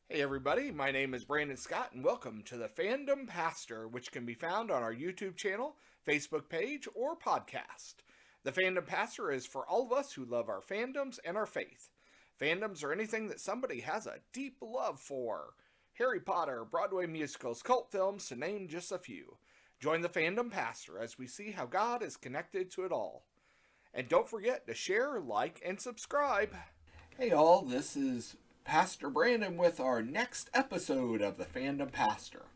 Hey everybody, my name is Brandon Scott and welcome to the Fandom Pastor, which can be found on our YouTube channel, Facebook page, or podcast. The Fandom Pastor is for all of us who love our fandoms and our faith. Fandoms are anything that somebody has a deep love for. Harry Potter, Broadway musicals, cult films, to name just a few. Join the Fandom Pastor as we see how God is connected to it all. And don't forget to share, like, and subscribe. Hey all, this is Pastor Brandon with our next episode of the Fandom Pastor.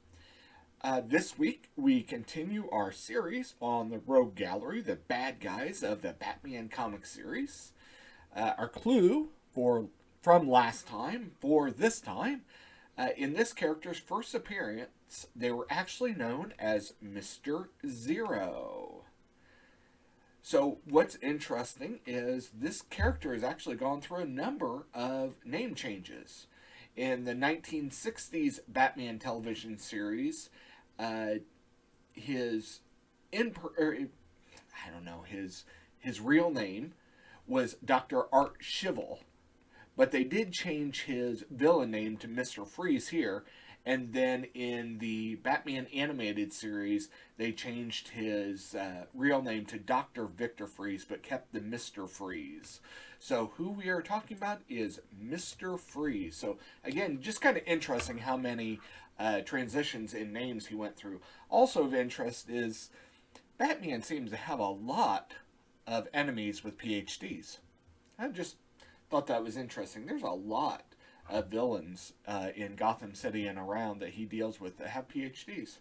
This week we continue our series on the Rogue Gallery, the bad guys of the Batman comic series. Our clue from last time for this time, in this character's first appearance, they were actually known as Mr. Zero. So what's interesting is this character has actually gone through a number of name changes. In the 1960s Batman television series, his his real name was Dr. Art Shivel, but they did change his villain name to Mr. Freeze here. And then in the Batman animated series, they changed his real name to Dr. Victor Freeze, but kept the Mr. Freeze. So who we are talking about is Mr. Freeze. So again, just kind of interesting how many transitions in names he went through. Also of interest is Batman seems to have a lot of enemies with PhDs. I just thought that was interesting. There's a lot of villains in Gotham City and around that he deals with that have PhDs.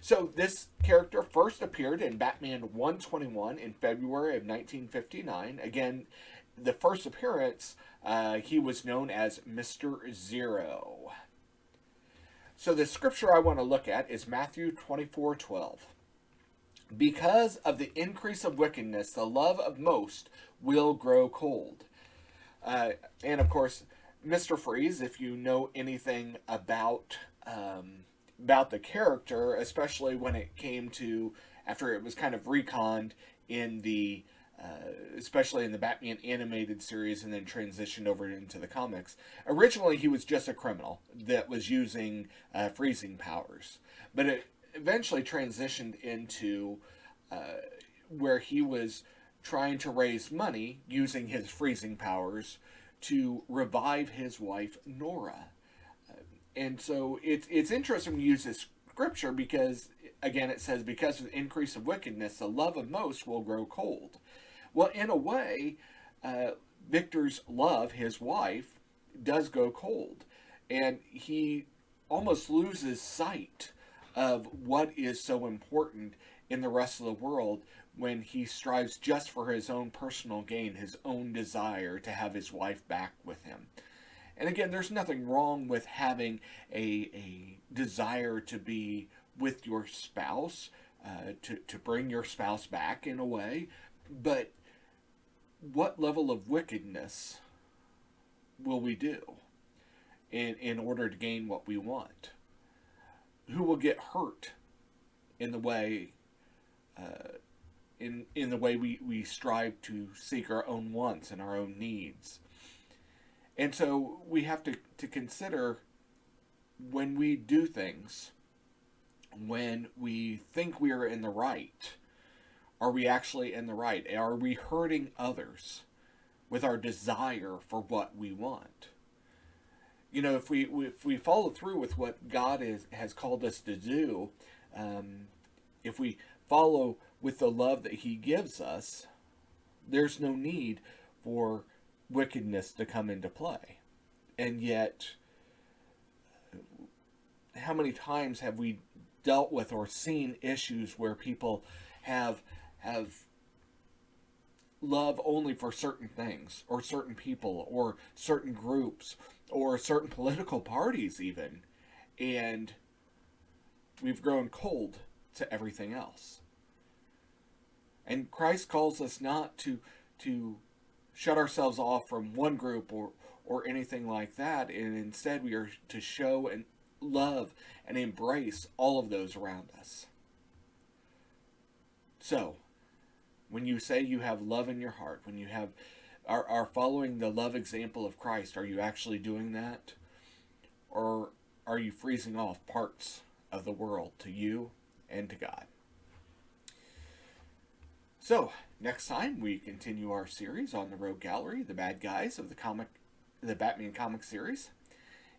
So this character first appeared in Batman 121 in February of 1959. Again, the first appearance, he was known as Mr. Zero. So the scripture I want to look at is Matthew 24:12. Because of the increase of wickedness, the love of most will grow cold. And of course, Mr. Freeze, if you know anything about the character, especially when it came to after it was kind of reconned in the especially in the Batman animated series and then transitioned over into the comics. Originally, he was just a criminal that was using freezing powers, but it eventually transitioned into where he was trying to raise money using his freezing powers to revive his wife Nora. And so it's interesting to use this scripture because, again, it says, because of the increase of wickedness, the love of most will grow cold. Well, in a way, Victor's love, his wife, does go cold. And he almost loses sight of what is so important in the rest of the world when he strives just for his own personal gain, his own desire to have his wife back with him. And again, there's nothing wrong with having a desire to be with your spouse, to bring your spouse back in a way, but what level of wickedness will we do in order to gain what we want? Who will get hurt in the way in the way we strive to seek our own wants and our own needs? And so we have to consider when we do things, when we think we are in the right, are we actually in the right? Are we hurting others with our desire for what we want? You know, if we follow through with what God has called us to do, if we follow with the love that He gives us, there's no need for wickedness to come into play. And yet, how many times have we dealt with or seen issues where people have love only for certain things or certain people or certain groups or certain political parties even, and we've grown cold to everything else? And Christ calls us not to shut ourselves off from one group or anything like that, and instead we are to show and love and embrace all of those around us. So, when you say you have love in your heart, when you are following the love example of Christ, are you actually doing that? Or are you freezing off parts of the world to you and to God? So, next time we continue our series on the Rogue Gallery, the bad guys of the Batman comic series.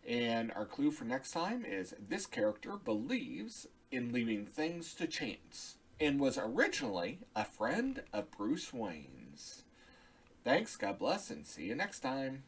And our clue for next time is this character believes in leaving things to chance and was originally a friend of Bruce Wayne's. Thanks, God bless, and see you next time.